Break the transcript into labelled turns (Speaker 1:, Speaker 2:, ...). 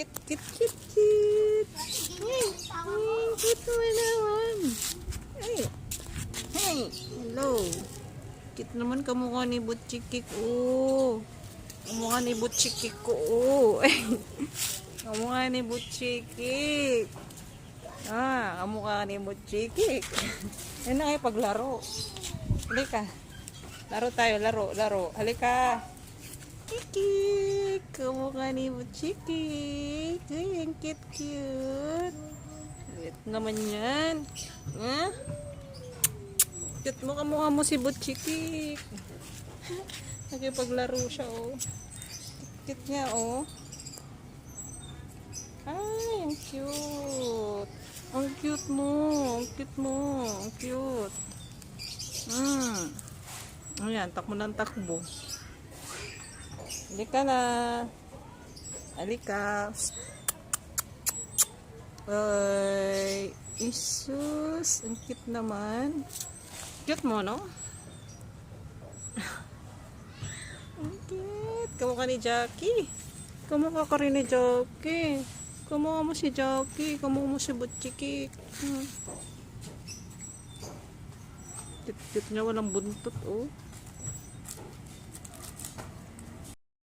Speaker 1: Kit, kit, kit, kit. Hey, kit mo naman. Hey, hey, hello. Kit naman kamukha ni Butchikik. Oh, kamukha ni Butchikik ko. Oh, kamukha ni Butchikik. Kamukha ni Butchikik. Yan na kayo paglaro. Halika. Laro tayo, laro. Halika. Kikik. Kamukha ni Butchikik. Ay, ang cute. Cute naman yan. Ha? Cute mo, kamukha mo si Butchikik. Nakipaglaro siya, oh. Cute niya, oh. Ay, ang cute. Ang cute mo. Ang cute. Ayan, takbo ng takbo. Halika na. Halika. Ay, isus. Ang cute naman. Cute mo, no? Ang cute. Kamukha ni Jackie. Kamukha ka rin ni Jackie. Kamukha mo si Jackie. Kamukha mo si Butchikik. Cute niya, walang buntot, oh.